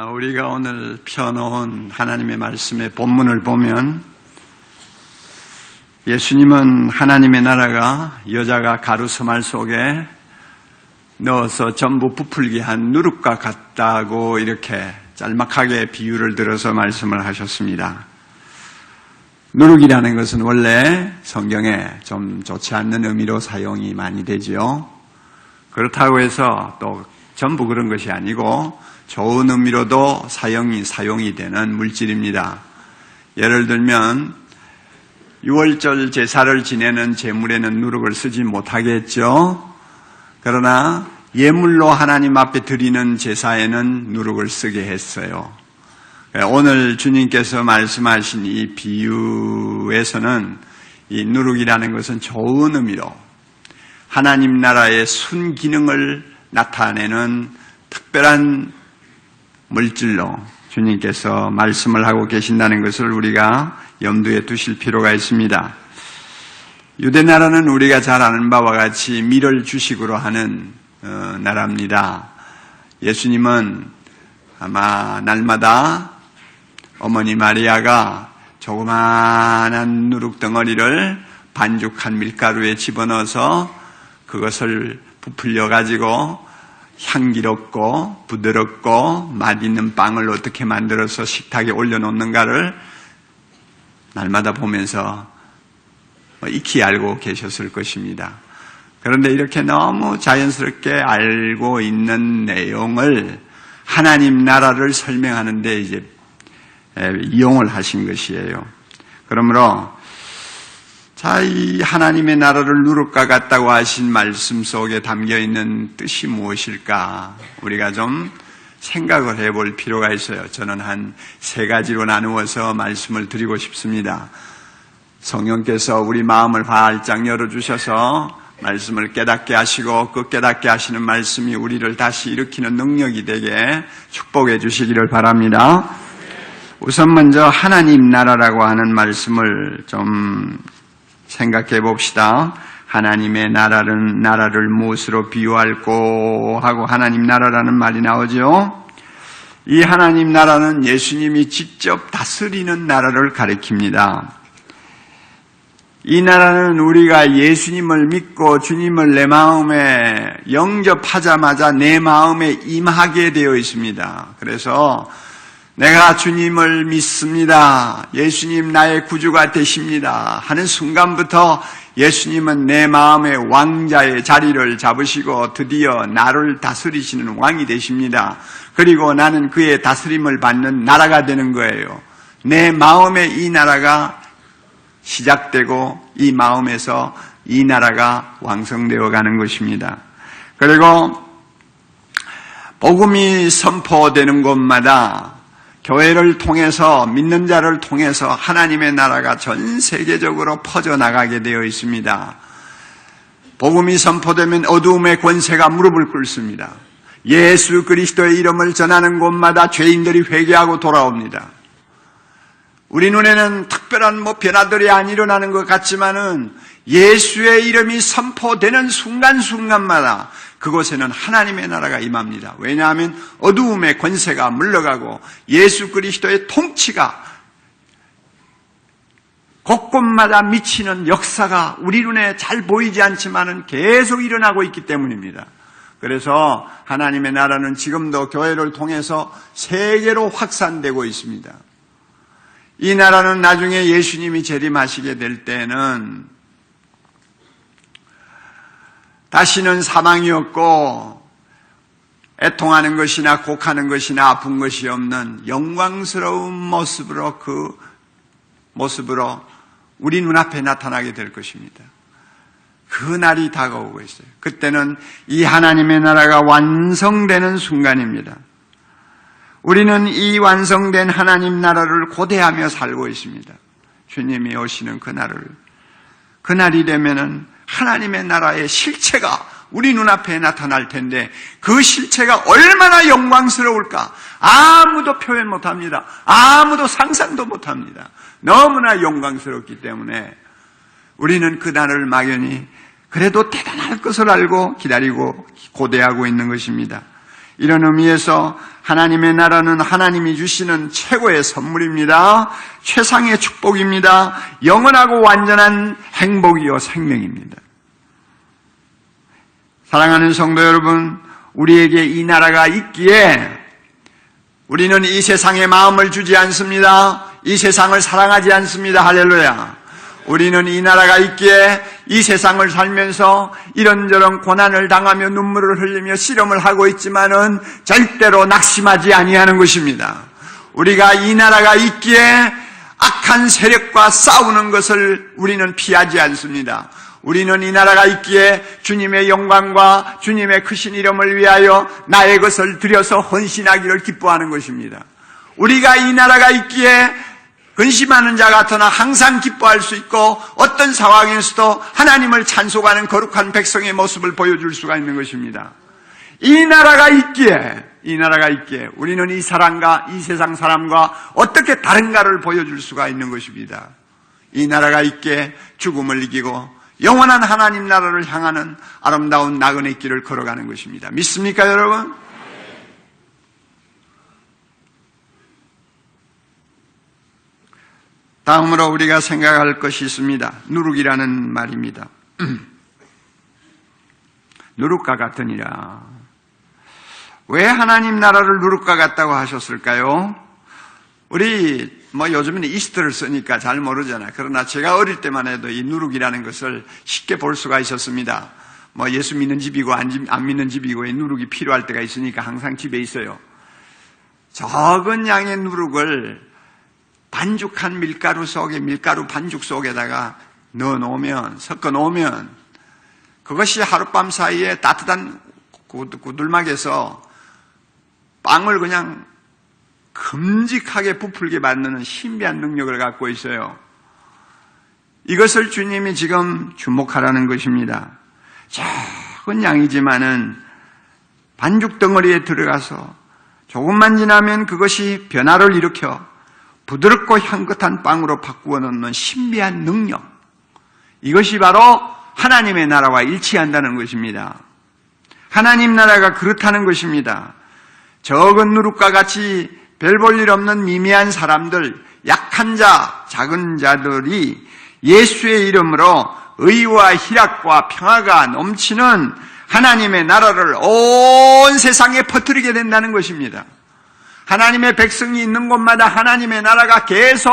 우리가 오늘 펴놓은 하나님의 말씀의 본문을 보면 예수님은 하나님의 나라가 여자가 가루 서말 속에 넣어서 전부 부풀게 한 누룩과 같다고 이렇게 짤막하게 비유를 들어서 말씀을 하셨습니다. 누룩이라는 것은 원래 성경에 좀 좋지 않는 의미로 사용이 많이 되지요. 그렇다고 해서 또 전부 그런 것이 아니고 좋은 의미로도 사용이 되는 물질입니다. 예를 들면 6월절 제사를 지내는 제물에는 누룩을 쓰지 못하겠죠. 그러나 예물로 하나님 앞에 드리는 제사에는 누룩을 쓰게 했어요. 오늘 주님께서 말씀하신 이 비유에서는 이 누룩이라는 것은 좋은 의미로 하나님 나라의 순기능을 나타내는 특별한 물질로 주님께서 말씀을 하고 계신다는 것을 우리가 염두에 두실 필요가 있습니다. 유대나라는 우리가 잘 아는 바와 같이 밀을 주식으로 하는 나라입니다. 예수님은 아마 날마다 어머니 마리아가 조그마한 누룩 덩어리를 반죽한 밀가루에 집어넣어서 그것을 부풀려 가지고 향기롭고 부드럽고 맛있는 빵을 어떻게 만들어서 식탁에 올려놓는가를 날마다 보면서 익히 알고 계셨을 것입니다. 그런데 이렇게 너무 자연스럽게 알고 있는 내용을 하나님 나라를 설명하는 데 이제 이용을 하신 것이에요. 그러므로 이 하나님의 나라를 누룩과 같다고 하신 말씀 속에 담겨있는 뜻이 무엇일까? 우리가 좀 생각을 해볼 필요가 있어요. 저는 한 3가지로 나누어서 말씀을 드리고 싶습니다. 성령께서 우리 마음을 활짝 열어주셔서 말씀을 깨닫게 하시고 그 깨닫게 하시는 말씀이 우리를 다시 일으키는 능력이 되게 축복해 주시기를 바랍니다. 우선 먼저 하나님 나라라고 하는 말씀을 좀 생각해 봅시다. 하나님의 나라를 무엇으로 비유할꼬 하고 하나님 나라라는 말이 나오죠. 이 하나님 나라는 예수님이 직접 다스리는 나라를 가리킵니다. 이 나라는 우리가 예수님을 믿고 주님을 내 마음에 영접하자마자 내 마음에 임하게 되어 있습니다. 그래서 내가 주님을 믿습니다. 예수님 나의 구주가 되십니다. 하는 순간부터 예수님은 내 마음의 왕자의 자리를 잡으시고 드디어 나를 다스리시는 왕이 되십니다. 그리고 나는 그의 다스림을 받는 나라가 되는 거예요. 내 마음에 이 나라가 시작되고 이 마음에서 이 나라가 완성되어 가는 것입니다. 그리고 복음이 선포되는 곳마다 교회를 통해서 믿는 자를 통해서 하나님의 나라가 전 세계적으로 퍼져나가게 되어 있습니다. 복음이 선포되면 어두움의 권세가 무릎을 꿇습니다. 예수 그리스도의 이름을 전하는 곳마다 죄인들이 회개하고 돌아옵니다. 우리 눈에는 특별한 변화들이 안 일어나는 것 같지만은 예수의 이름이 선포되는 순간순간마다 그곳에는 하나님의 나라가 임합니다. 왜냐하면 어두움의 권세가 물러가고 예수 그리스도의 통치가 곳곳마다 미치는 역사가 우리 눈에 잘 보이지 않지만은 계속 일어나고 있기 때문입니다. 그래서 하나님의 나라는 지금도 교회를 통해서 세계로 확산되고 있습니다. 이 나라는 나중에 예수님이 재림하시게 될 때는 다시는 사망이 없고 애통하는 것이나 곡하는 것이나 아픈 것이 없는 영광스러운 모습으로 그 모습으로 우리 눈앞에 나타나게 될 것입니다. 그 날이 다가오고 있어요. 그때는 이 하나님의 나라가 완성되는 순간입니다. 우리는 이 완성된 하나님 나라를 고대하며 살고 있습니다. 주님이 오시는 그날이 되면은 하나님의 나라의 실체가 우리 눈앞에 나타날 텐데 그 실체가 얼마나 영광스러울까 아무도 표현 못합니다. 아무도 상상도 못합니다. 너무나 영광스럽기 때문에 우리는 그 날을 막연히 그래도 대단할 것을 알고 기다리고 고대하고 있는 것입니다. 이런 의미에서 하나님의 나라는 하나님이 주시는 최고의 선물입니다. 최상의 축복입니다. 영원하고 완전한 행복이요 생명입니다. 사랑하는 성도 여러분, 우리에게 이 나라가 있기에 우리는 이 세상에 마음을 주지 않습니다. 이 세상을 사랑하지 않습니다. 할렐루야. 우리는 이 나라가 있기에 이 세상을 살면서 이런저런 고난을 당하며 눈물을 흘리며 씨름을 하고 있지만은 절대로 낙심하지 아니하는 것입니다. 우리가 이 나라가 있기에 악한 세력과 싸우는 것을 우리는 피하지 않습니다. 우리는 이 나라가 있기에 주님의 영광과 주님의 크신 이름을 위하여 나의 것을 들여서 헌신하기를 기뻐하는 것입니다. 우리가 이 나라가 있기에 근심하는 자 같으나 항상 기뻐할 수 있고 어떤 상황에서도 하나님을 찬송하는 거룩한 백성의 모습을 보여줄 수가 있는 것입니다. 이 나라가 있기에 우리는 이 사람과 이 세상 사람과 어떻게 다른가를 보여줄 수가 있는 것입니다. 이 나라가 있기에 죽음을 이기고 영원한 하나님 나라를 향하는 아름다운 나그네 길을 걸어가는 것입니다. 믿습니까, 여러분? 다음으로 우리가 생각할 것이 있습니다. 누룩이라는 말입니다. 누룩과 같으니라. 왜 하나님 나라를 누룩과 같다고 하셨을까요? 우리 요즘에는 이스트를 쓰니까 잘 모르잖아요. 그러나 제가 어릴 때만 해도 이 누룩이라는 것을 쉽게 볼 수가 있었습니다. 예수 믿는 집이고 안 믿는 집이고 이 누룩이 필요할 때가 있으니까 항상 집에 있어요. 적은 양의 누룩을 반죽한 밀가루 반죽 속에다가 섞어 놓으면 그것이 하룻밤 사이에 따뜻한 구들막에서 빵을 그냥 큼직하게 부풀게 만드는 신비한 능력을 갖고 있어요. 이것을 주님이 지금 주목하라는 것입니다. 작은 양이지만은 반죽 덩어리에 들어가서 조금만 지나면 그것이 변화를 일으켜 부드럽고 향긋한 빵으로 바꾸어 놓는 신비한 능력. 이것이 바로 하나님의 나라와 일치한다는 것입니다. 하나님 나라가 그렇다는 것입니다. 적은 누룩과 같이 별 볼 일 없는 미미한 사람들, 약한 자, 작은 자들이 예수의 이름으로 의와 희락과 평화가 넘치는 하나님의 나라를 온 세상에 퍼뜨리게 된다는 것입니다. 하나님의 백성이 있는 곳마다 하나님의 나라가 계속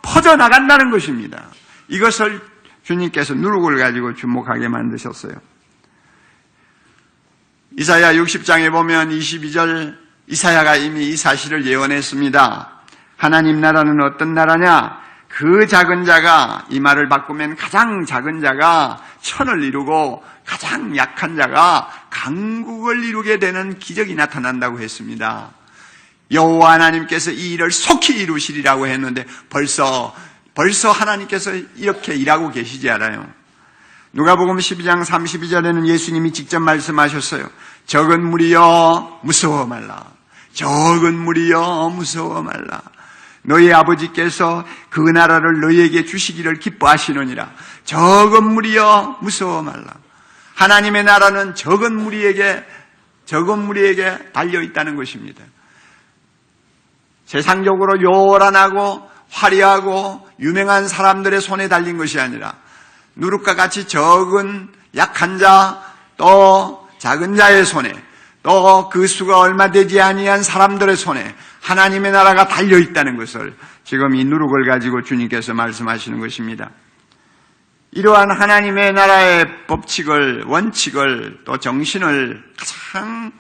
퍼져나간다는 것입니다. 이것을 주님께서 누룩을 가지고 주목하게 만드셨어요. 이사야 60장에 보면 22절 이사야가 이미 이 사실을 예언했습니다. 하나님 나라는 어떤 나라냐? 그 작은 자가, 이 말을 바꾸면 가장 작은 자가 천을 이루고 가장 약한 자가 강국을 이루게 되는 기적이 나타난다고 했습니다. 여호와 하나님께서 이 일을 속히 이루시리라고 했는데 벌써 하나님께서 이렇게 일하고 계시지 않아요. 누가복음 12장 32절에는 예수님이 직접 말씀하셨어요. 적은 무리여 무서워 말라. 적은 무리여 무서워 말라. 너희 아버지께서 그 나라를 너희에게 주시기를 기뻐하시느니라. 적은 무리여 무서워 말라. 하나님의 나라는 적은 무리에게 달려 있다는 것입니다. 세상적으로 요란하고 화려하고 유명한 사람들의 손에 달린 것이 아니라 누룩과 같이 적은 약한 자, 또 작은 자의 손에, 또 그 수가 얼마 되지 아니한 사람들의 손에 하나님의 나라가 달려 있다는 것을 지금 이 누룩을 가지고 주님께서 말씀하시는 것입니다. 이러한 하나님의 나라의 법칙을, 원칙을, 또 정신을 가장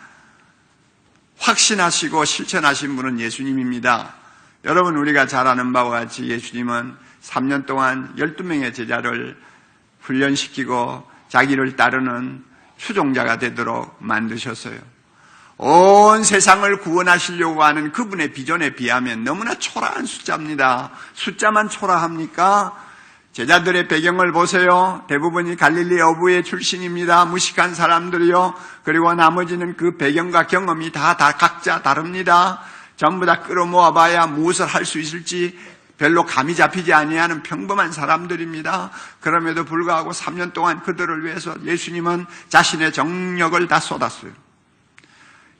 확신하시고 실천하신 분은 예수님입니다. 여러분, 우리가 잘 아는 바와 같이 예수님은 3년 동안 12명의 제자를 훈련시키고 자기를 따르는 추종자가 되도록 만드셨어요. 온 세상을 구원하시려고 하는 그분의 비전에 비하면 너무나 초라한 숫자입니다. 숫자만 초라합니까? 제자들의 배경을 보세요. 대부분이 갈릴리 어부의 출신입니다. 무식한 사람들이요. 그리고 나머지는 그 배경과 경험이 다 각자 다릅니다. 전부 다 끌어모아봐야 무엇을 할 수 있을지 별로 감이 잡히지 아니하는 평범한 사람들입니다. 그럼에도 불구하고 3년 동안 그들을 위해서 예수님은 자신의 정력을 다 쏟았어요.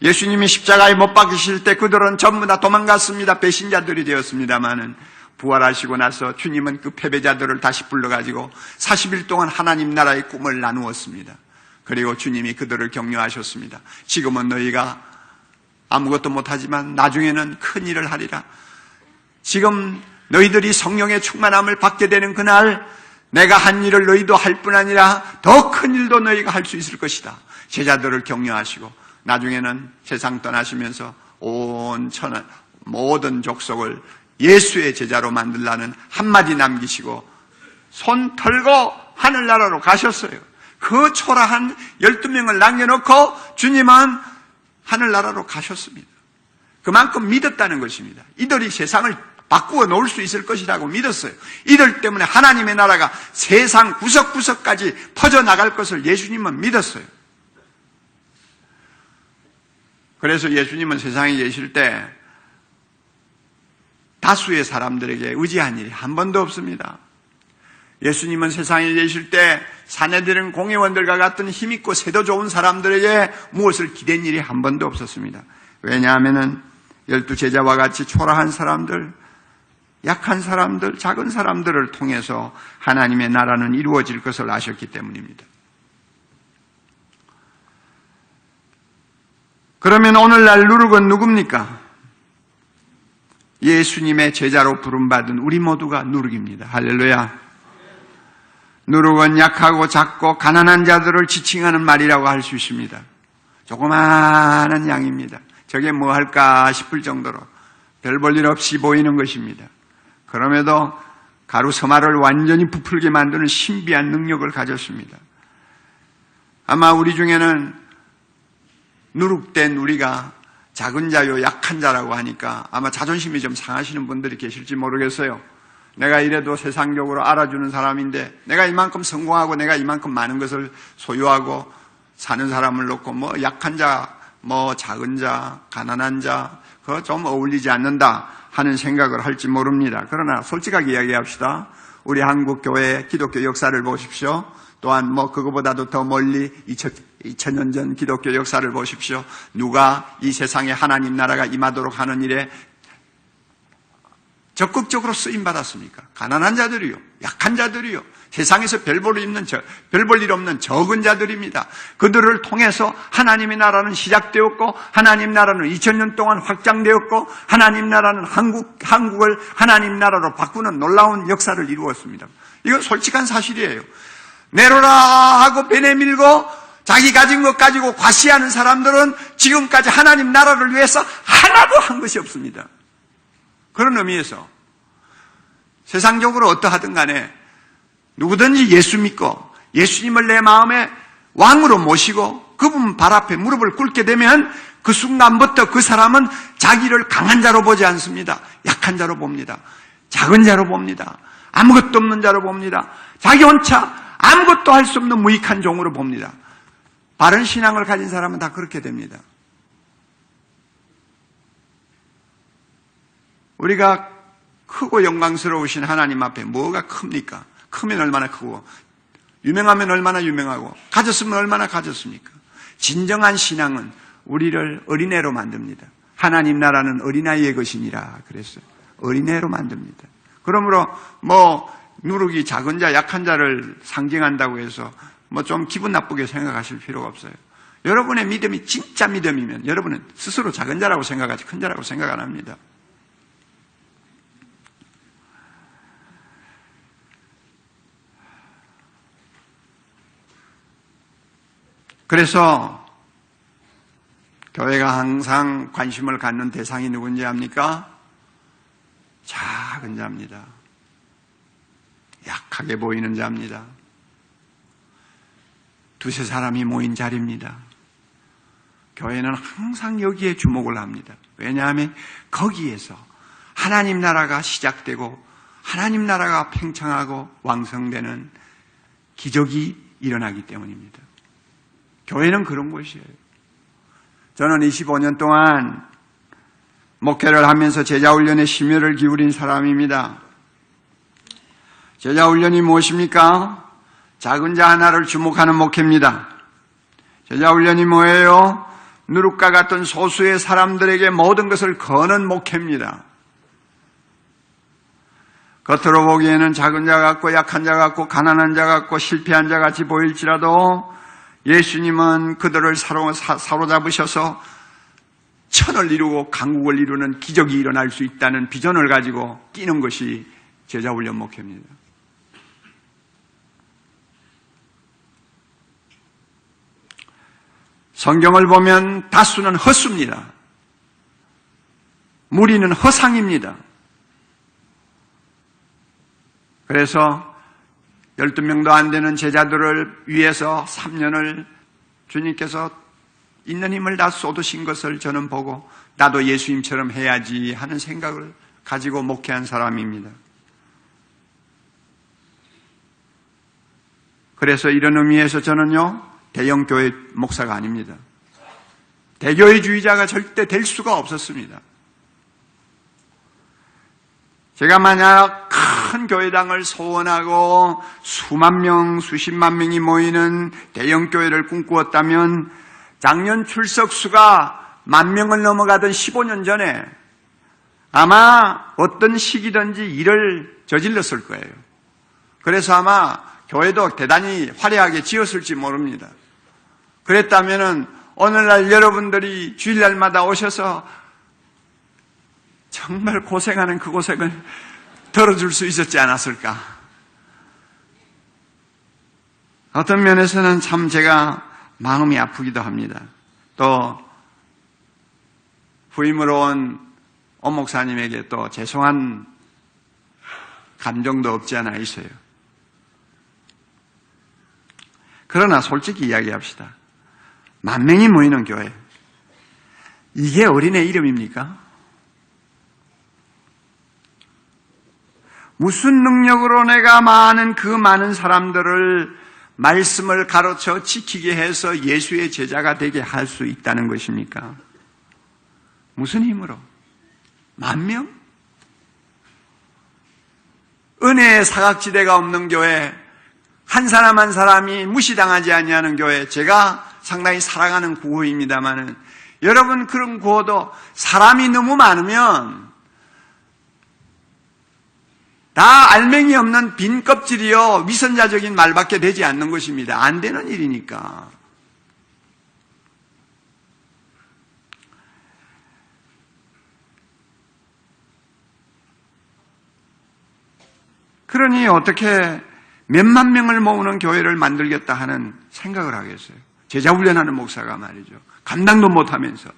예수님이 십자가에 못 박히실 때 그들은 전부 다 도망갔습니다. 배신자들이 되었습니다마는 부활하시고 나서 주님은 그 패배자들을 다시 불러가지고 40일 동안 하나님 나라의 꿈을 나누었습니다. 그리고 주님이 그들을 격려하셨습니다. 지금은 너희가 아무것도 못하지만 나중에는 큰 일을 하리라. 지금 너희들이 성령의 충만함을 받게 되는 그날 내가 한 일을 너희도 할 뿐 아니라 더 큰 일도 너희가 할 수 있을 것이다. 제자들을 격려하시고 나중에는 세상 떠나시면서 온 천하 모든 족속을 예수의 제자로 만들라는 한마디 남기시고 손 털고 하늘나라로 가셨어요. 그 초라한 12명을 남겨놓고 주님은 하늘나라로 가셨습니다. 그만큼 믿었다는 것입니다. 이들이 세상을 바꾸어 놓을 수 있을 것이라고 믿었어요. 이들 때문에 하나님의 나라가 세상 구석구석까지 퍼져나갈 것을 예수님은 믿었어요. 그래서 예수님은 세상에 계실 때 다수의 사람들에게 의지한 일이 한 번도 없습니다. 예수님은 세상에 계실 때 사내들은 공회원들과 같은 힘있고 세도 좋은 사람들에게 무엇을 기댄 일이 한 번도 없었습니다. 왜냐하면 12 제자와 같이 초라한 사람들, 약한 사람들, 작은 사람들을 통해서 하나님의 나라는 이루어질 것을 아셨기 때문입니다. 그러면 오늘날 누룩은 누굽니까? 예수님의 제자로 부름받은 우리 모두가 누룩입니다. 할렐루야. 누룩은 약하고 작고 가난한 자들을 지칭하는 말이라고 할 수 있습니다. 조그마한 양입니다. 저게 뭐 할까 싶을 정도로 별 볼 일 없이 보이는 것입니다. 그럼에도 가루 서마를 완전히 부풀게 만드는 신비한 능력을 가졌습니다. 아마 우리 중에는 누룩된 우리가 작은 자요 약한 자라고 하니까 아마 자존심이 좀 상하시는 분들이 계실지 모르겠어요. 내가 이래도 세상적으로 알아주는 사람인데 내가 이만큼 성공하고 내가 이만큼 많은 것을 소유하고 사는 사람을 놓고 뭐 약한 자, 뭐 작은 자, 가난한 자 그거 좀 어울리지 않는다 하는 생각을 할지 모릅니다. 그러나 솔직하게 이야기합시다. 우리 한국 교회의 기독교 역사를 보십시오. 또한 뭐 그거보다도 더 멀리 2000년 전 기독교 역사를 보십시오. 누가 이 세상에 하나님 나라가 임하도록 하는 일에 적극적으로 쓰임받았습니까? 가난한 자들이요, 약한 자들이요, 세상에서 별 볼 일 없는 적은 자들입니다. 그들을 통해서 하나님의 나라는 시작되었고 하나님 나라는 2000년 동안 확장되었고 하나님 나라는 한국을 하나님 나라로 바꾸는 놀라운 역사를 이루었습니다. 이건 솔직한 사실이에요. 내로라 하고 배 내밀고 자기 가진 것 가지고 과시하는 사람들은 지금까지 하나님 나라를 위해서 하나도 한 것이 없습니다. 그런 의미에서 세상적으로 어떠하든 간에 누구든지 예수 믿고 예수님을 내 마음에 왕으로 모시고 그분 발 앞에 무릎을 꿇게 되면 그 순간부터 그 사람은 자기를 강한 자로 보지 않습니다. 약한 자로 봅니다. 작은 자로 봅니다. 아무것도 없는 자로 봅니다. 자기 혼자 아무것도 할 수 없는 무익한 종으로 봅니다. 바른 신앙을 가진 사람은 다 그렇게 됩니다. 우리가 크고 영광스러우신 하나님 앞에 뭐가 큽니까? 크면 얼마나 크고 유명하면 얼마나 유명하고 가졌으면 얼마나 가졌습니까? 진정한 신앙은 우리를 어린애로 만듭니다. 하나님 나라는 어린아이의 것이니라 그랬어요. 어린애로 만듭니다. 그러므로 뭐 누룩이 작은 자, 약한 자를 상징한다고 해서 뭐 좀 기분 나쁘게 생각하실 필요가 없어요. 여러분의 믿음이 진짜 믿음이면 여러분은 스스로 작은 자라고 생각하지 큰 자라고 생각 안 합니다. 그래서 교회가 항상 관심을 갖는 대상이 누군지 압니까? 작은 자입니다. 약하게 보이는 자입니다. 두세 사람이 모인 자리입니다. 교회는 항상 여기에 주목을 합니다. 왜냐하면 거기에서 하나님 나라가 시작되고 하나님 나라가 팽창하고 왕성되는 기적이 일어나기 때문입니다. 교회는 그런 곳이에요. 저는 25년 동안 목회를 하면서 제자훈련에 심혈을 기울인 사람입니다. 제자훈련이 무엇입니까? 작은 자 하나를 주목하는 목회입니다. 제자훈련이 뭐예요? 누룩과 같은 소수의 사람들에게 모든 것을 거는 목회입니다. 겉으로 보기에는 작은 자 같고 약한 자 같고 가난한 자 같고 실패한 자 같이 보일지라도 예수님은 그들을 사로잡으셔서 천을 이루고 강국을 이루는 기적이 일어날 수 있다는 비전을 가지고 뛰는 것이 제자훈련 목회입니다. 성경을 보면 다수는 헛수입니다. 무리는 허상입니다. 그래서 12명도 안 되는 제자들을 위해서 3년을 주님께서 있는 힘을 다 쏟으신 것을 저는 보고 나도 예수님처럼 해야지 하는 생각을 가지고 목회한 사람입니다. 그래서 이런 의미에서 저는요, 대형교회 목사가 아닙니다. 대교회주의자가 절대 될 수가 없었습니다. 제가 만약 큰 교회당을 소원하고 수만 명, 수십만 명이 모이는 대형교회를 꿈꾸었다면 작년 출석 수가 10,000명을 넘어가던 15년 전에 아마 어떤 시기든지 일을 저질렀을 거예요. 그래서 아마 교회도 대단히 화려하게 지었을지 모릅니다. 그랬다면 오늘날 여러분들이 주일날마다 오셔서 정말 고생하는 그 고생을 덜어줄 수 있었지 않았을까. 어떤 면에서는 참 제가 마음이 아프기도 합니다. 또 부임으로 온 목사님에게 또 죄송한 감정도 없지 않아 있어요. 그러나 솔직히 이야기합시다. 10,000명이 모이는 교회, 이게 어린애 이름입니까? 무슨 능력으로 내가 그 많은 사람들을 말씀을 가르쳐 지키게 해서 예수의 제자가 되게 할 수 있다는 것입니까? 무슨 힘으로? 10,000명? 은혜의 사각지대가 없는 교회, 한 사람 한 사람이 무시당하지 아니하는 교회, 제가 상당히 사랑하는 구호입니다만은 여러분 그런 구호도 사람이 너무 많으면 다 알맹이 없는 빈 껍질이요 위선자적인 말밖에 되지 않는 것입니다. 안 되는 일이니까. 그러니 어떻게 몇만 명을 모으는 교회를 만들겠다 하는 생각을 하겠어요. 제자훈련하는 목사가 말이죠. 감당도 못하면서.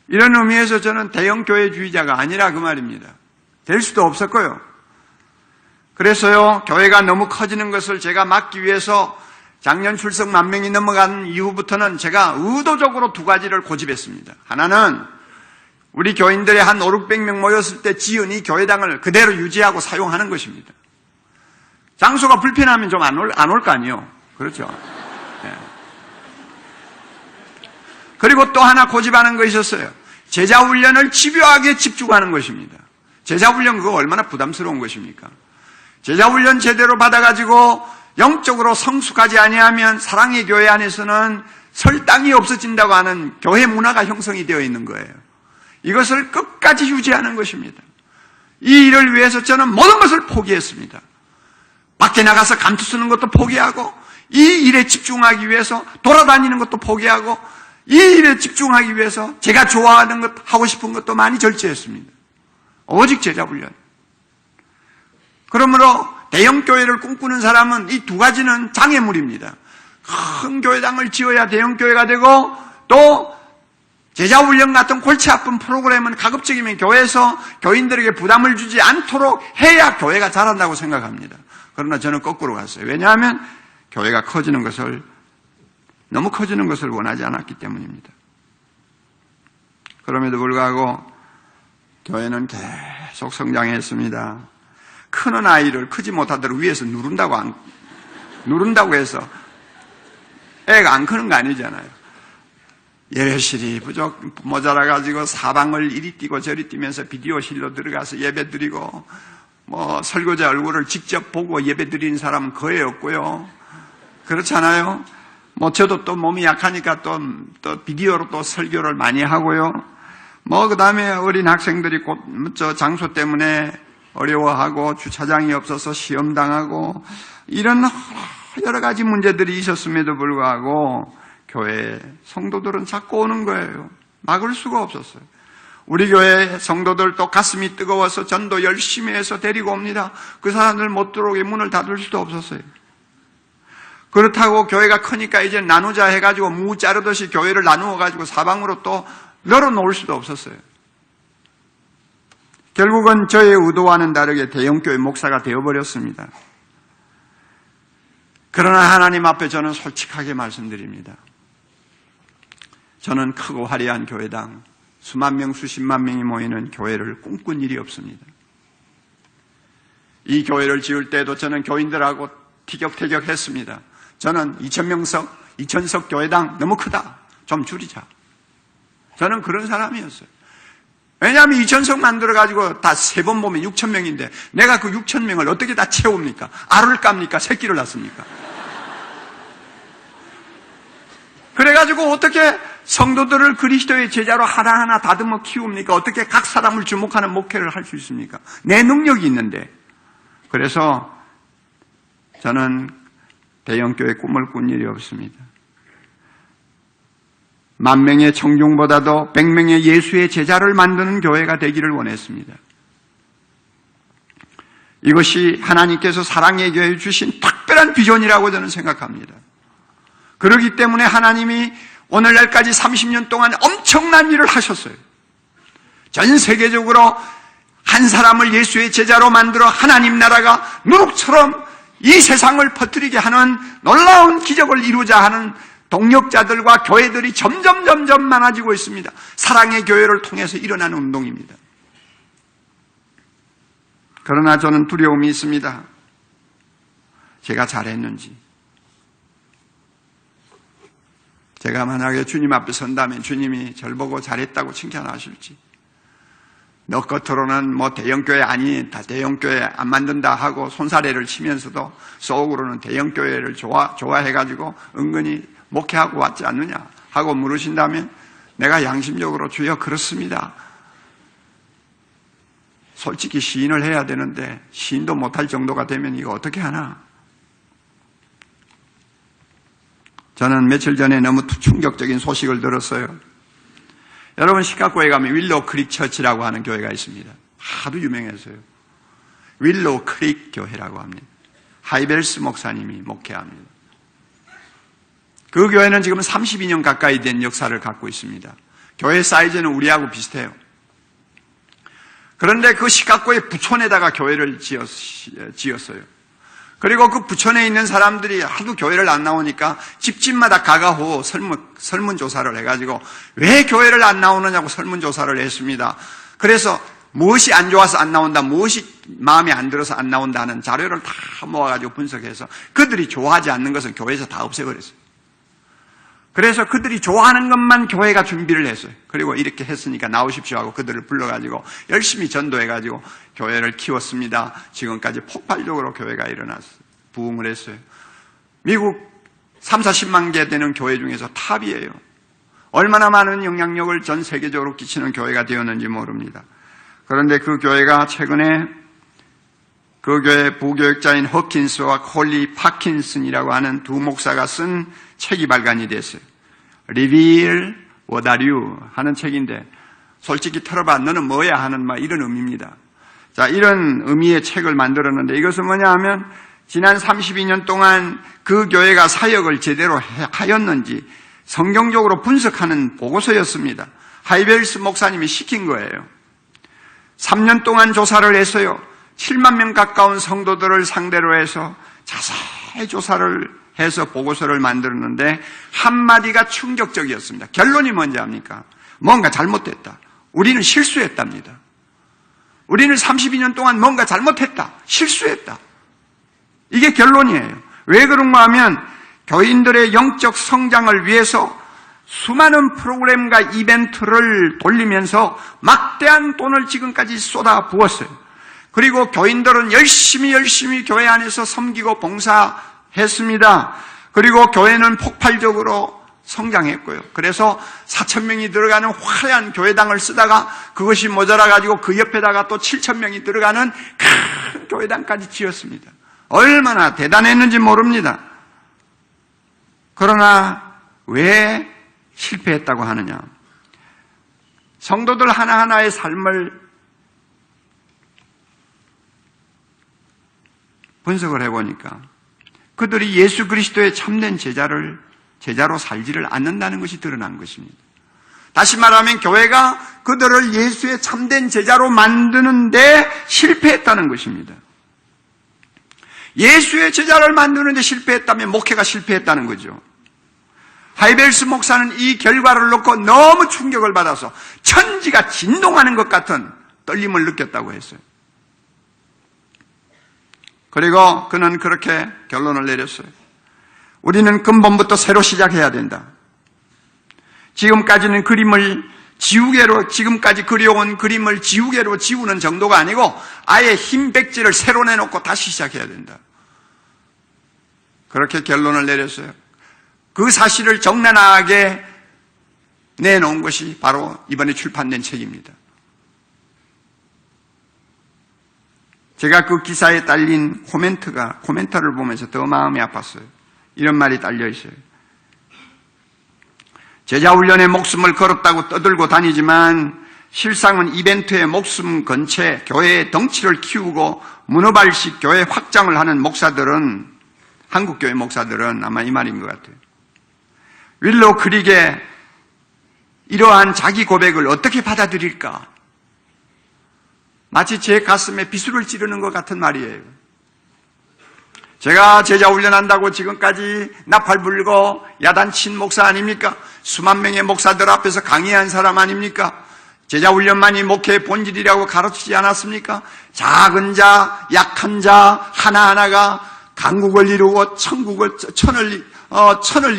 이런 의미에서 저는 대형교회주의자가 아니라 그 말입니다. 될 수도 없었고요. 그래서요, 교회가 너무 커지는 것을 제가 막기 위해서 작년 출석 10,000명이 넘어간 이후부터는 제가 의도적으로 2가지를 고집했습니다. 하나는 우리 교인들이 한 500-600명 모였을 때 지은 이 교회당을 그대로 유지하고 사용하는 것입니다. 장소가 불편하면 좀 안 올 거 아니에요. 그렇죠? 네. 그리고 또 하나 고집하는 것이 있었어요. 제자훈련을 집요하게 집중하는 것입니다. 제자훈련 그거 얼마나 부담스러운 것입니까? 제자훈련 제대로 받아가지고 영적으로 성숙하지 아니하면 사랑의 교회 안에서는 설 땅이 없어진다고 하는 교회 문화가 형성이 되어 있는 거예요. 이것을 끝까지 유지하는 것입니다. 이 일을 위해서 저는 모든 것을 포기했습니다. 밖에 나가서 감투 쓰는 것도 포기하고 이 일에 집중하기 위해서 돌아다니는 것도 포기하고 이 일에 집중하기 위해서 제가 좋아하는 것, 하고 싶은 것도 많이 절제했습니다. 오직 제자훈련. 그러므로 대형교회를 꿈꾸는 사람은 이 2가지는 장애물입니다. 큰 교회당을 지어야 대형교회가 되고 또 제자훈련 같은 골치 아픈 프로그램은 가급적이면 교회에서 교인들에게 부담을 주지 않도록 해야 교회가 자란다고 생각합니다. 그러나 저는 거꾸로 갔어요. 왜냐하면 교회가 너무 커지는 것을 원하지 않았기 때문입니다. 그럼에도 불구하고 교회는 계속 성장했습니다. 크는 아이를 크지 못하도록 위에서 누른다고 해서 애가 안 크는 거 아니잖아요. 예배실이 모자라가지고 사방을 이리 뛰고 저리 뛰면서 비디오실로 들어가서 예배 드리고 설교자 얼굴을 직접 보고 예배 드리는 사람은 거의 없고요. 그렇잖아요. 저도 또 몸이 약하니까 또 비디오로 또 설교를 많이 하고요. 그 다음에 어린 학생들이 장소 때문에 어려워하고 주차장이 없어서 시험당하고 이런 여러 가지 문제들이 있었음에도 불구하고 교회 성도들은 자꾸 오는 거예요. 막을 수가 없었어요. 우리 교회 성도들도 가슴이 뜨거워서 전도 열심히 해서 데리고 옵니다. 그 사람들 못 들어오게 문을 닫을 수도 없었어요. 그렇다고 교회가 크니까 이제 나누자 해가지고 무 자르듯이 교회를 나누어가지고 사방으로 또 널어놓을 수도 없었어요. 결국은 저의 의도와는 다르게 대형교회 목사가 되어버렸습니다. 그러나 하나님 앞에 저는 솔직하게 말씀드립니다. 저는 크고 화려한 교회당 수만 명, 수십만 명이 모이는 교회를 꿈꾼 일이 없습니다. 이 교회를 지을 때도 저는 교인들하고 티격태격했습니다. 저는 2000석 교회당 너무 크다. 좀 줄이자. 저는 그런 사람이었어요. 왜냐하면 2000석 만들어가지고 다 세 번 보면 6000명인데 내가 그 6000명을 어떻게 다 채웁니까? 알을 깝니까? 새끼를 낳습니까? 그래가지고 어떻게 성도들을 그리스도의 제자로 하나하나 다듬어 키웁니까? 어떻게 각 사람을 주목하는 목회를 할 수 있습니까? 내 능력이 있는데. 그래서 저는 대형교회 꿈을 꾼 일이 없습니다. 10,000명의 청중보다도 100명의 예수의 제자를 만드는 교회가 되기를 원했습니다. 이것이 하나님께서 사랑의 교회에 주신 특별한 비전이라고 저는 생각합니다. 그렇기 때문에 하나님이 오늘날까지 30년 동안 엄청난 일을 하셨어요. 전 세계적으로 한 사람을 예수의 제자로 만들어 하나님 나라가 누룩처럼 이 세상을 퍼뜨리게 하는 놀라운 기적을 이루자 하는 동력자들과 교회들이 점점 많아지고 있습니다. 사랑의 교회를 통해서 일어나는 운동입니다. 그러나 저는 두려움이 있습니다. 제가 잘했는지. 제가 만약에 주님 앞에 선다면 주님이 절 보고 잘했다고 칭찬하실지. 너 겉으로는 대형교회 아니, 다 대형교회 안 만든다 하고 손사래를 치면서도 속으로는 대형교회를 좋아해가지고 은근히 목회하고 왔지 않느냐 하고 물으신다면 내가 양심적으로 주여 그렇습니다. 솔직히 시인을 해야 되는데 시인도 못할 정도가 되면 이거 어떻게 하나? 저는 며칠 전에 너무 충격적인 소식을 들었어요. 여러분 시카고에 가면 윌로우 크릭 처치라고 하는 교회가 있습니다. 하도 유명해서요. 윌로우 크릭 교회라고 합니다. 하이벨스 목사님이 목회합니다. 그 교회는 지금 32년 가까이 된 역사를 갖고 있습니다. 교회 사이즈는 우리하고 비슷해요. 그런데 그 시카고의 부촌에다가 교회를 지었어요. 그리고 그 부촌에 있는 사람들이 하도 교회를 안 나오니까 집집마다 가가호 설문조사를 해가지고 왜 교회를 안 나오느냐고 설문조사를 했습니다. 그래서 무엇이 안 좋아서 안 나온다, 무엇이 마음에 안 들어서 안 나온다는 자료를 다 모아가지고 분석해서 그들이 좋아하지 않는 것은 교회에서 다 없애버렸어요. 그래서 그들이 좋아하는 것만 교회가 준비를 했어요. 그리고 이렇게 했으니까 나오십시오 하고 그들을 불러가지고 열심히 전도해가지고 교회를 키웠습니다. 지금까지 폭발적으로 교회가 일어났어요. 부흥을 했어요. 미국 30-40만 개 되는 교회 중에서 탑이에요. 얼마나 많은 영향력을 전 세계적으로 끼치는 교회가 되었는지 모릅니다. 그런데 그 교회가 최근에 그 교회 부교육자인 허킨스와 콜리 파킨슨이라고 하는 두 목사가 쓴 책이 발간이 됐어요. Reveal What Are You 하는 책인데 솔직히 털어봐 너는 뭐야 하는 이런 의미입니다. 자, 이런 의미의 책을 만들었는데 이것은 뭐냐 하면 지난 32년 동안 그 교회가 사역을 제대로 하였는지 성경적으로 분석하는 보고서였습니다. 하이벨스 목사님이 시킨 거예요. 3년 동안 조사를 했어요. 7만 명 가까운 성도들을 상대로 해서 자세히 조사를 해서 보고서를 만들었는데 한마디가 충격적이었습니다. 결론이 뭔지 압니까? 뭔가 잘못됐다. 우리는 실수했답니다. 우리는 32년 동안 뭔가 잘못했다. 실수했다. 이게 결론이에요. 왜 그런가 하면 교인들의 영적 성장을 위해서 수많은 프로그램과 이벤트를 돌리면서 막대한 돈을 지금까지 쏟아 부었어요. 그리고 교인들은 열심히 교회 안에서 섬기고 봉사했습니다. 그리고 교회는 폭발적으로 성장했고요. 그래서 4,000명이 들어가는 화려한 교회당을 쓰다가 그것이 모자라가지고 그 옆에다가 또 7,000명이 들어가는 큰 교회당까지 지었습니다. 얼마나 대단했는지 모릅니다. 그러나 왜 실패했다고 하느냐? 성도들 하나하나의 삶을 분석을 해보니까 그들이 예수 그리스도의 참된 제자로 살지를 않는다는 것이 드러난 것입니다. 다시 말하면 교회가 그들을 예수의 참된 제자로 만드는데 실패했다는 것입니다. 예수의 제자를 만드는데 실패했다면 목회가 실패했다는 거죠. 하이벨스 목사는 이 결과를 놓고 너무 충격을 받아서 천지가 진동하는 것 같은 떨림을 느꼈다고 했어요. 그리고 그는 그렇게 결론을 내렸어요. 우리는 근본부터 새로 시작해야 된다. 지금까지는 지금까지 그려온 그림을 지우개로 지우는 정도가 아니고 아예 흰 백지를 새로 내놓고 다시 시작해야 된다. 그렇게 결론을 내렸어요. 그 사실을 적나라하게 내놓은 것이 바로 이번에 출판된 책입니다. 제가 그 기사에 딸린 코멘터를 보면서 더 마음이 아팠어요. 이런 말이 딸려 있어요. 제자훈련에 목숨을 걸었다고 떠들고 다니지만 실상은 이벤트에 목숨 건 채 교회의 덩치를 키우고 문어발식 교회 확장을 하는 목사들은, 한국교회 목사들은 아마 이 말인 것 같아요. 윌로우 크릭의 이러한 자기 고백을 어떻게 받아들일까? 마치 제 가슴에 비수를 찌르는 것 같은 말이에요. 제가 제자 훈련한다고 지금까지 나팔 불고 야단친 목사 아닙니까? 수만 명의 목사들 앞에서 강의한 사람 아닙니까? 제자 훈련만이 목회의 본질이라고 가르치지 않았습니까? 작은 자, 약한 자 하나하나가 강국을 이루고 천을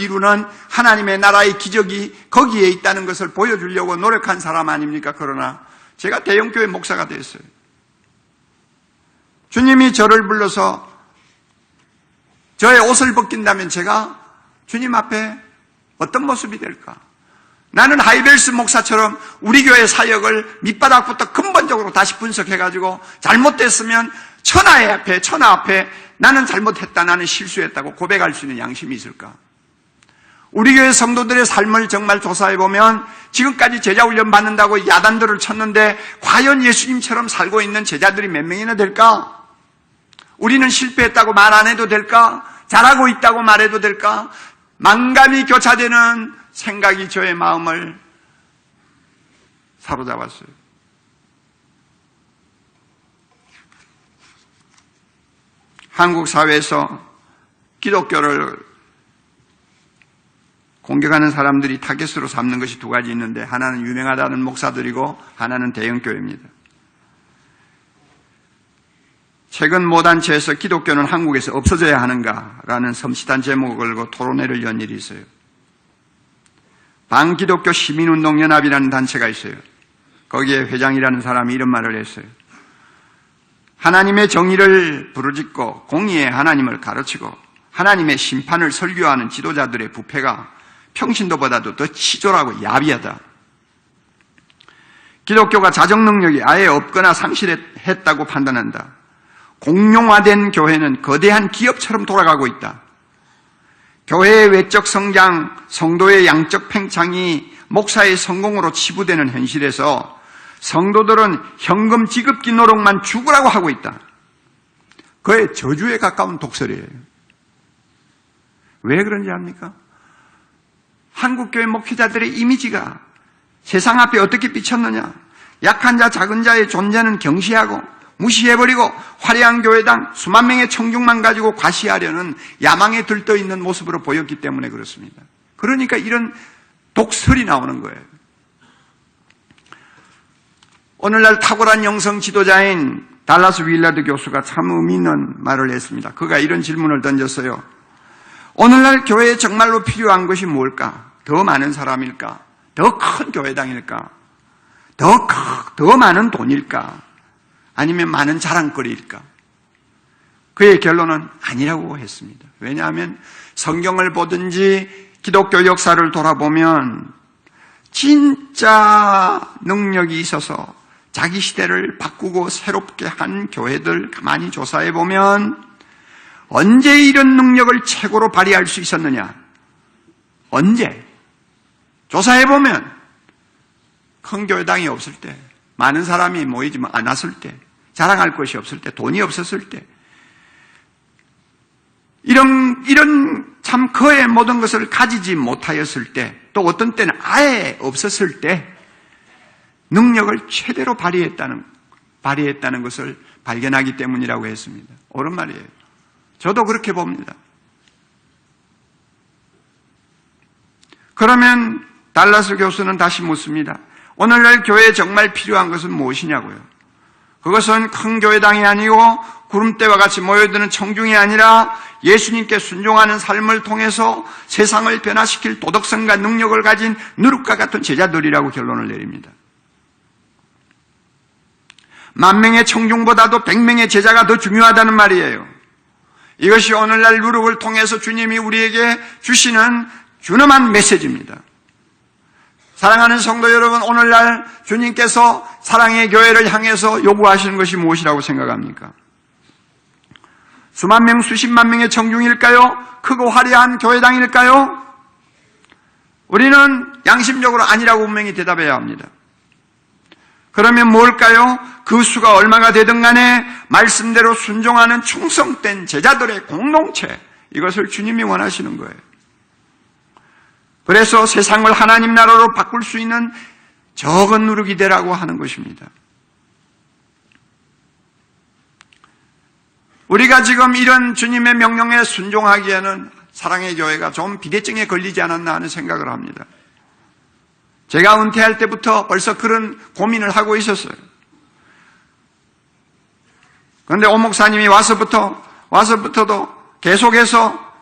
이루는 하나님의 나라의 기적이 거기에 있다는 것을 보여주려고 노력한 사람 아닙니까? 그러나 제가 대형교회 목사가 됐어요. 주님이 저를 불러서 저의 옷을 벗긴다면 제가 주님 앞에 어떤 모습이 될까? 나는 하이벨스 목사처럼 우리 교회 사역을 밑바닥부터 근본적으로 다시 분석해가지고 잘못됐으면 천하 앞에 나는 잘못했다, 나는 실수했다고 고백할 수 있는 양심이 있을까? 우리 교회 성도들의 삶을 정말 조사해보면 지금까지 제자훈련 받는다고 야단들을 쳤는데 과연 예수님처럼 살고 있는 제자들이 몇 명이나 될까? 우리는 실패했다고 말 안 해도 될까? 잘하고 있다고 말해도 될까? 만감이 교차되는 생각이 저의 마음을 사로잡았어요. 한국 사회에서 기독교를 공격하는 사람들이 타겟으로 삼는 것이 두 가지 있는데, 하나는 유명하다는 목사들이고 하나는 대형교회입니다. 최근 모 단체에서 기독교는 한국에서 없어져야 하는가라는 섬찟한 제목을 걸고 토론회를 연 일이 있어요. 반기독교 시민운동연합이라는 단체가 있어요. 거기에 회장이라는 사람이 이런 말을 했어요. 하나님의 정의를 부르짖고 공의의 하나님을 가르치고 하나님의 심판을 설교하는 지도자들의 부패가 평신도보다도 더 치졸하고 야비하다. 기독교가 자정 능력이 아예 없거나 상실했다고 판단한다. 공룡화된 교회는 거대한 기업처럼 돌아가고 있다. 교회의 외적 성장, 성도의 양적 팽창이 목사의 성공으로 치부되는 현실에서 성도들은 현금 지급기 노력만 죽으라고 하고 있다. 그의 저주에 가까운 독설이에요. 왜 그런지 압니까? 한국교회 목회자들의 이미지가 세상 앞에 어떻게 비쳤느냐? 약한 자, 작은 자의 존재는 경시하고 무시해버리고 화려한 교회당 수만 명의 청중만 가지고 과시하려는 야망에 들떠있는 모습으로 보였기 때문에 그렇습니다. 그러니까 이런 독설이 나오는 거예요. 오늘날 탁월한 영성 지도자인 달라스 윌라드 교수가 참 의미 있는 말을 했습니다. 그가 이런 질문을 던졌어요. 오늘날 교회에 정말로 필요한 것이 뭘까? 더 많은 사람일까? 더 큰 교회당일까? 더 많은 돈일까? 아니면 많은 자랑거리일까? 그의 결론은 아니라고 했습니다. 왜냐하면 성경을 보든지 기독교 역사를 돌아보면 진짜 능력이 있어서 자기 시대를 바꾸고 새롭게 한 교회들 가만히 조사해 보면 언제 이런 능력을 최고로 발휘할 수 있었느냐? 언제? 조사해 보면 큰 교회당이 없을 때, 많은 사람이 모이지 않았을 때, 자랑할 것이 없을 때, 돈이 없었을 때, 이런 참 그의 모든 것을 가지지 못하였을 때, 또 어떤 때는 아예 없었을 때 능력을 최대로 발휘했다는 것을 발견하기 때문이라고 했습니다. 옳은 말이에요. 저도 그렇게 봅니다. 그러면 달라스 교수는 다시 묻습니다. 오늘날 교회에 정말 필요한 것은 무엇이냐고요? 그것은 큰 교회당이 아니고 구름대와 같이 모여드는 청중이 아니라 예수님께 순종하는 삶을 통해서 세상을 변화시킬 도덕성과 능력을 가진 누룩과 같은 제자들이라고 결론을 내립니다. 10,000명의 청중보다도 100명의 제자가 더 중요하다는 말이에요. 이것이 오늘날 누룩을 통해서 주님이 우리에게 주시는 준엄한 메시지입니다. 사랑하는 성도 여러분, 오늘날 주님께서 사랑의 교회를 향해서 요구하시는 것이 무엇이라고 생각합니까? 수만 명, 수십만 명의 청중일까요? 크고 화려한 교회당일까요? 우리는 양심적으로 아니라고 분명히 대답해야 합니다. 그러면 뭘까요? 그 수가 얼마가 되든 간에 말씀대로 순종하는 충성된 제자들의 공동체, 이것을 주님이 원하시는 거예요. 그래서 세상을 하나님 나라로 바꿀 수 있는 적은 누룩이 되라고 하는 것입니다. 우리가 지금 이런 주님의 명령에 순종하기에는 사랑의 교회가 좀 비대증에 걸리지 않았나 하는 생각을 합니다. 제가 은퇴할 때부터 벌써 그런 고민을 하고 있었어요. 그런데 오 목사님이 와서부터도 계속해서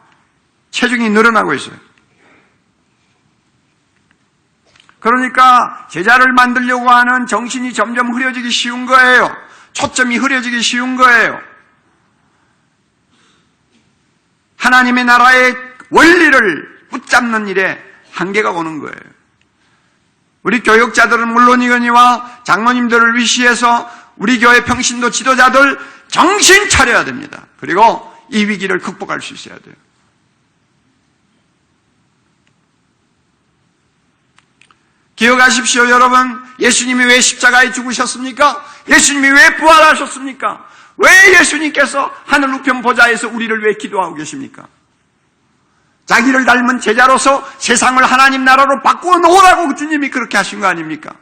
체중이 늘어나고 있어요. 그러니까 제자를 만들려고 하는 정신이 점점 흐려지기 쉬운 거예요. 초점이 흐려지기 쉬운 거예요. 하나님의 나라의 원리를 붙잡는 일에 한계가 오는 거예요. 우리 교육자들은 물론이거니와 장로님들을 위시해서 우리 교회 평신도 지도자들 정신 차려야 됩니다. 그리고 이 위기를 극복할 수 있어야 돼요. 기억하십시오, 여러분. 예수님이 왜 십자가에 죽으셨습니까? 예수님이 왜 부활하셨습니까? 왜 예수님께서 하늘 우편 보좌에서 우리를 왜 기도하고 계십니까? 자기를 닮은 제자로서 세상을 하나님 나라로 바꾸어 놓으라고 주님이 그렇게 하신 거 아닙니까?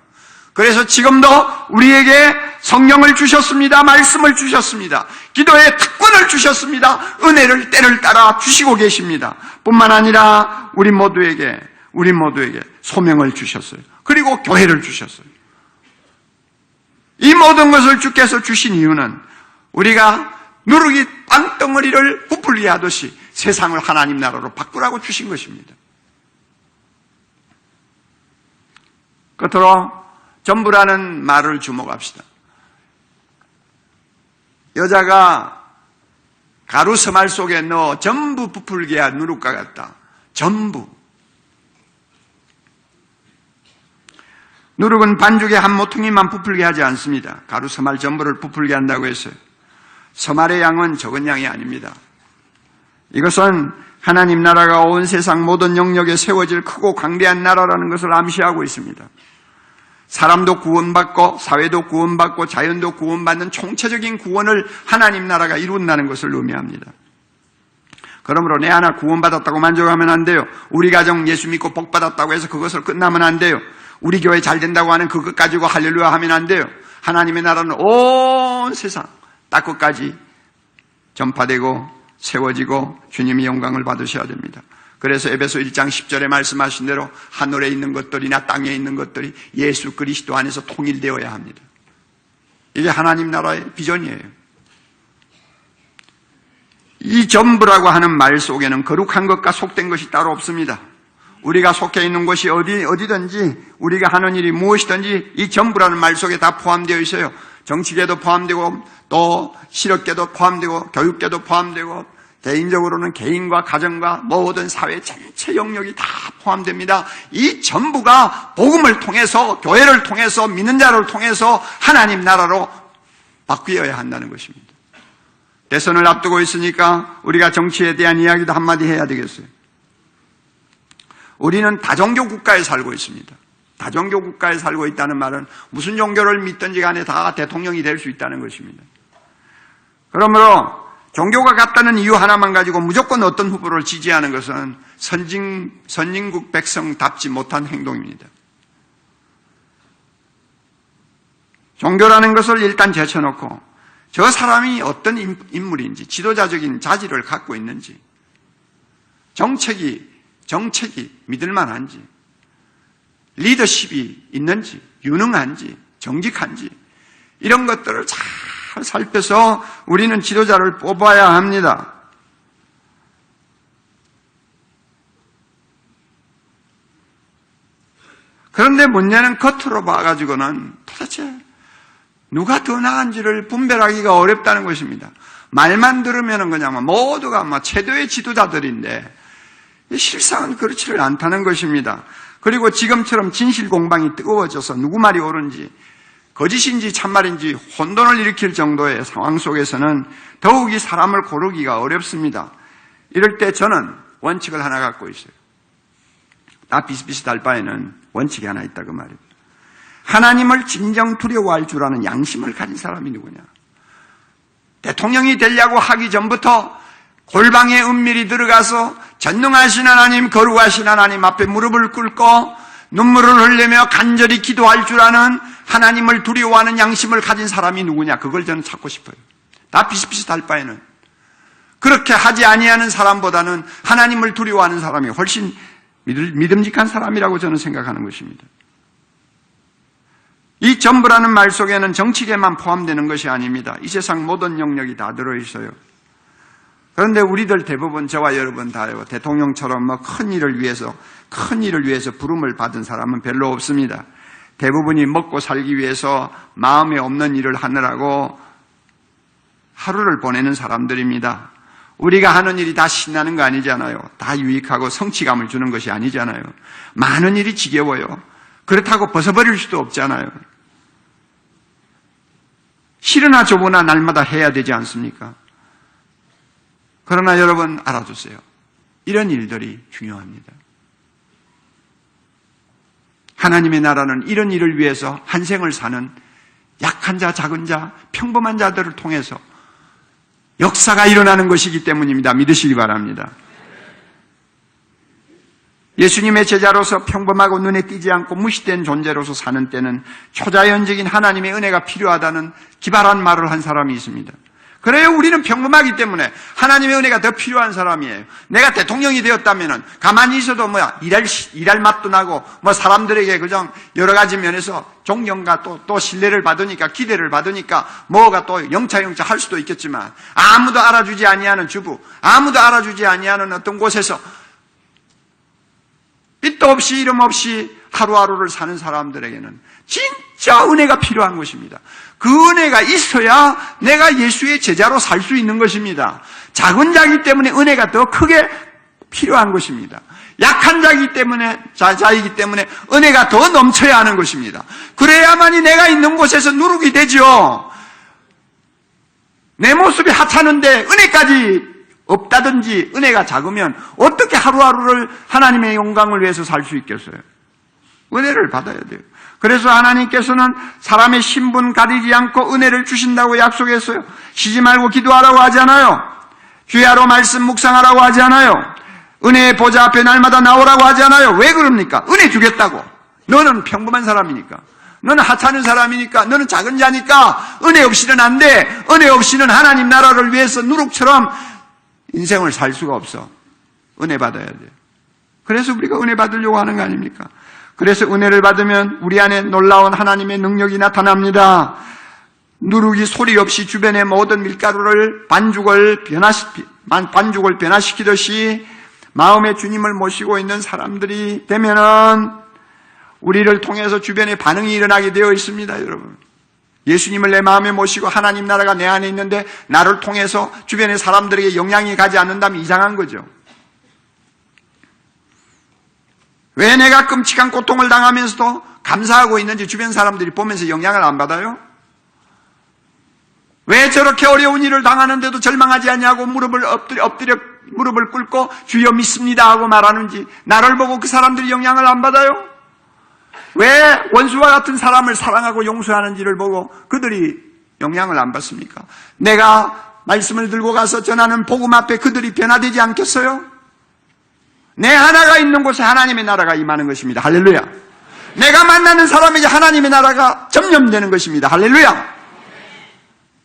그래서 지금도 우리에게 성령을 주셨습니다. 말씀을 주셨습니다. 기도의 특권을 주셨습니다. 은혜를 때를 따라 주시고 계십니다. 뿐만 아니라 우리 모두에게 소명을 주셨어요. 그리고 교회를 주셨어요. 이 모든 것을 주께서 주신 이유는 우리가 누룩이 땅덩어리를 부풀게 하듯이 세상을 하나님 나라로 바꾸라고 주신 것입니다. 끝으로 전부라는 말을 주목합시다. 여자가 가루 서말 속에 넣어 전부 부풀게 한 누룩과 같다. 전부. 누룩은 반죽의 한 모퉁이만 부풀게 하지 않습니다. 가루 서말 전부를 부풀게 한다고 했어요. 서말의 양은 적은 양이 아닙니다. 이것은 하나님 나라가 온 세상 모든 영역에 세워질 크고 광대한 나라라는 것을 암시하고 있습니다. 사람도 구원받고 사회도 구원받고 자연도 구원받는 총체적인 구원을 하나님 나라가 이룬다는 것을 의미합니다. 그러므로 내 하나 구원받았다고 만족하면 안 돼요. 우리 가정 예수 믿고 복받았다고 해서 그것을 끝나면 안 돼요. 우리 교회 잘 된다고 하는 그것 가지고 할렐루야 하면 안 돼요. 하나님의 나라는 온 세상 딱 끝까지 전파되고 세워지고 주님이 영광을 받으셔야 됩니다. 그래서 에베소 1장 10절에 말씀하신 대로 하늘에 있는 것들이나 땅에 있는 것들이 예수 그리스도 안에서 통일되어야 합니다. 이게 하나님 나라의 비전이에요. 이 전부라고 하는 말 속에는 거룩한 것과 속된 것이 따로 없습니다. 우리가 속해 있는 곳이 어디든지 우리가 하는 일이 무엇이든지 이 전부라는 말 속에 다 포함되어 있어요. 정치계도 포함되고 또 실업계도 포함되고 교육계도 포함되고 개인적으로는 개인과 가정과 모든 사회 전체 영역이 다 포함됩니다. 이 전부가 복음을 통해서, 교회를 통해서, 믿는 자를 통해서 하나님 나라로 바뀌어야 한다는 것입니다. 대선을 앞두고 있으니까 우리가 정치에 대한 이야기도 한마디 해야 되겠어요. 우리는 다종교 국가에 살고 있습니다. 다종교 국가에 살고 있다는 말은 무슨 종교를 믿든지 간에 다 대통령이 될 수 있다는 것입니다. 그러므로 종교가 같다는 이유 하나만 가지고 무조건 어떤 후보를 지지하는 것은 선진국 백성답지 못한 행동입니다. 종교라는 것을 일단 제쳐놓고 저 사람이 어떤 인물인지, 지도자적인 자질을 갖고 있는지, 정책이 믿을만한지, 리더십이 있는지, 유능한지, 정직한지 이런 것들을 잘 살펴서 우리는 지도자를 뽑아야 합니다. 그런데 문제는 겉으로 봐가지고는 도대체 누가 더 나은지를 분별하기가 어렵다는 것입니다. 말만 들으면 그냥 모두가 최고의 지도자들인데 실상은 그렇지를 않다는 것입니다. 그리고 지금처럼 진실 공방이 뜨거워져서 누구 말이 옳은지 거짓인지 참말인지 혼돈을 일으킬 정도의 상황 속에서는 더욱이 사람을 고르기가 어렵습니다. 이럴 때 저는 원칙을 하나 갖고 있어요. 다 비슷비슷할 바에는 원칙이 하나 있다 그 말입니다. 하나님을 진정 두려워할 줄 아는 양심을 가진 사람이 누구냐? 대통령이 되려고 하기 전부터 골방에 은밀히 들어가서 전능하신 하나님, 거룩하신 하나님 앞에 무릎을 꿇고 눈물을 흘리며 간절히 기도할 줄 아는 하나님을 두려워하는 양심을 가진 사람이 누구냐? 그걸 저는 찾고 싶어요. 다 비슷비슷할 바에는 그렇게 하지 아니하는 사람보다는 하나님을 두려워하는 사람이 훨씬 믿음직한 사람이라고 저는 생각하는 것입니다. 이 전부라는 말 속에는 정치계만 포함되는 것이 아닙니다. 이 세상 모든 영역이 다 들어있어요. 그런데 우리들 대부분 저와 여러분 다요 대통령처럼 큰 일을 위해서 부름을 받은 사람은 별로 없습니다. 대부분이 먹고 살기 위해서 마음에 없는 일을 하느라고 하루를 보내는 사람들입니다. 우리가 하는 일이 다 신나는 거 아니잖아요. 다 유익하고 성취감을 주는 것이 아니잖아요. 많은 일이 지겨워요. 그렇다고 벗어버릴 수도 없잖아요. 싫으나 좁으나 날마다 해야 되지 않습니까? 그러나 여러분 알아두세요. 이런 일들이 중요합니다. 하나님의 나라는 이런 일을 위해서 한 생을 사는 약한 자, 작은 자, 평범한 자들을 통해서 역사가 일어나는 것이기 때문입니다. 믿으시기 바랍니다. 예수님의 제자로서 평범하고 눈에 띄지 않고 무시된 존재로서 사는 때는 초자연적인 하나님의 은혜가 필요하다는 기발한 말을 한 사람이 있습니다. 그래요, 우리는 평범하기 때문에 하나님의 은혜가 더 필요한 사람이에요. 내가 대통령이 되었다면은 가만히 있어도 일할 맛도 나고 사람들에게 그냥 여러 가지 면에서 존경과 또 신뢰를 받으니까 기대를 받으니까 뭐가 또 영차 할 수도 있겠지만 아무도 알아주지 아니하는 주부, 아무도 알아주지 아니하는 어떤 곳에서 빛도 없이 이름 없이 하루하루를 사는 사람들에게는 진짜 은혜가 필요한 것입니다. 그 은혜가 있어야 내가 예수의 제자로 살 수 있는 것입니다. 작은 자이기 때문에 은혜가 더 크게 필요한 것입니다. 약한 자이기 때문에, 자이기 때문에 은혜가 더 넘쳐야 하는 것입니다. 그래야만이 내가 있는 곳에서 누룩이 되죠. 내 모습이 하찮은데 은혜까지 없다든지 은혜가 작으면 어떻게 하루하루를 하나님의 영광을 위해서 살 수 있겠어요? 은혜를 받아야 돼요. 그래서 하나님께서는 사람의 신분 가리지 않고 은혜를 주신다고 약속했어요. 쉬지 말고 기도하라고 하잖아요. 주야로 말씀 묵상하라고 하잖아요. 은혜의 보좌 앞에 날마다 나오라고 하잖아요. 왜 그럽니까? 은혜 주겠다고. 너는 평범한 사람이니까. 너는 하찮은 사람이니까. 너는 작은 자니까. 은혜 없이는 안 돼. 은혜 없이는 하나님 나라를 위해서 누룩처럼 인생을 살 수가 없어. 은혜 받아야 돼요. 그래서 우리가 은혜 받으려고 하는 거 아닙니까? 그래서 은혜를 받으면 우리 안에 놀라운 하나님의 능력이 나타납니다. 누룩이 소리 없이 주변의 모든 밀가루를 반죽을 변화시키듯이 마음의 주님을 모시고 있는 사람들이 되면은 우리를 통해서 주변에 반응이 일어나게 되어 있습니다, 여러분. 예수님을 내 마음에 모시고 하나님 나라가 내 안에 있는데 나를 통해서 주변의 사람들에게 영향이 가지 않는다면 이상한 거죠. 왜 내가 끔찍한 고통을 당하면서도 감사하고 있는지 주변 사람들이 보면서 영향을 안 받아요? 왜 저렇게 어려운 일을 당하는데도 절망하지 않냐고 엎드려 무릎을 꿇고 주여 믿습니다 하고 말하는지 나를 보고 그 사람들이 영향을 안 받아요? 왜 원수와 같은 사람을 사랑하고 용서하는지를 보고 그들이 영향을 안 받습니까? 내가 말씀을 들고 가서 전하는 복음 앞에 그들이 변화되지 않겠어요? 내 하나가 있는 곳에 하나님의 나라가 임하는 것입니다. 할렐루야. 내가 만나는 사람에게 하나님의 나라가 점령되는 것입니다. 할렐루야.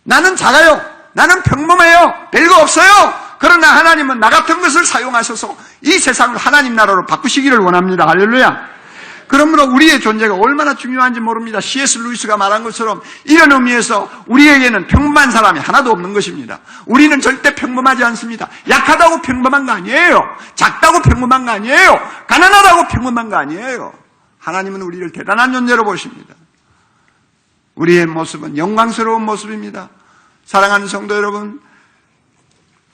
나는 작아요. 나는 평범해요. 별거 없어요. 그러나 하나님은 나 같은 것을 사용하셔서 이 세상을 하나님 나라로 바꾸시기를 원합니다. 할렐루야. 그러므로 우리의 존재가 얼마나 중요한지 모릅니다. C.S. 루이스가 말한 것처럼 이런 의미에서 우리에게는 평범한 사람이 하나도 없는 것입니다. 우리는 절대 평범하지 않습니다. 약하다고 평범한 거 아니에요. 작다고 평범한 거 아니에요. 가난하다고 평범한 거 아니에요. 하나님은 우리를 대단한 존재로 보십니다. 우리의 모습은 영광스러운 모습입니다. 사랑하는 성도 여러분,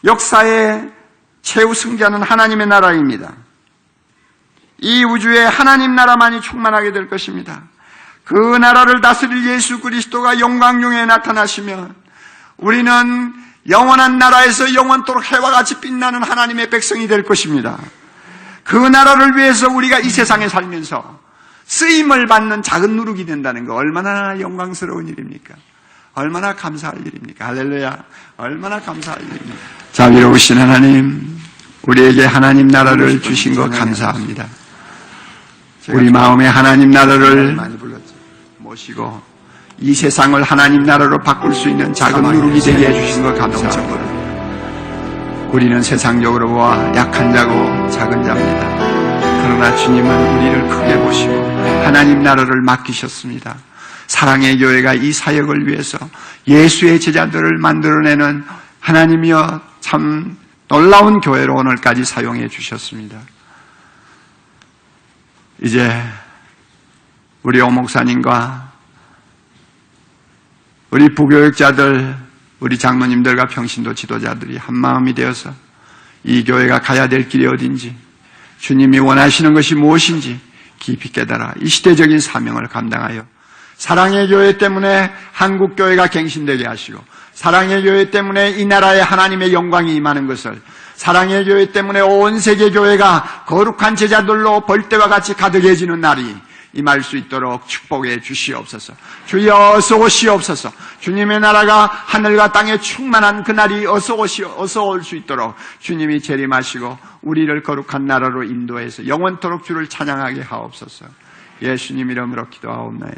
역사의 최후 승자는 하나님의 나라입니다. 이 우주에 하나님 나라만이 충만하게 될 것입니다. 그 나라를 다스릴 예수 그리스도가 영광중에 나타나시면 우리는 영원한 나라에서 영원토록 해와 같이 빛나는 하나님의 백성이 될 것입니다. 그 나라를 위해서 우리가 이 세상에 살면서 쓰임을 받는 작은 누룩이 된다는 거 얼마나 영광스러운 일입니까? 얼마나 감사할 일입니까? 할렐루야. 얼마나 감사할 일입니까? 자비로우신 하나님, 우리에게 하나님 나라를 주신 것 감사합니다. 우리 마음에 하나님 나라를 모시고 이 세상을 하나님 나라로 바꿀 수 있는 작은 누룩이 되게 해주신 것 감사합니다. 우리는 세상적으로 보아 약한 자고 작은 자입니다. 그러나 주님은 우리를 크게 보시고 하나님 나라를 맡기셨습니다. 사랑의 교회가 이 사역을 위해서 예수의 제자들을 만들어내는 하나님이여 참 놀라운 교회로 오늘까지 사용해 주셨습니다. 이제 우리 오 목사님과 우리 부교육자들, 우리 장로님들과 평신도 지도자들이 한마음이 되어서 이 교회가 가야 될 길이 어딘지, 주님이 원하시는 것이 무엇인지 깊이 깨달아 이 시대적인 사명을 감당하여 사랑의 교회 때문에 한국 교회가 갱신되게 하시고, 사랑의 교회 때문에 이 나라에 하나님의 영광이 임하는 것을, 사랑의 교회 때문에 온 세계 교회가 거룩한 제자들로 벌떼와 같이 가득해지는 날이 임할 수 있도록 축복해 주시옵소서. 주여 어서 오시옵소서. 주님의 나라가 하늘과 땅에 충만한 그날이 어서 올 수 있도록 주님이 재림하시고 우리를 거룩한 나라로 인도해서 영원토록 주를 찬양하게 하옵소서. 예수님 이름으로 기도하옵나이다.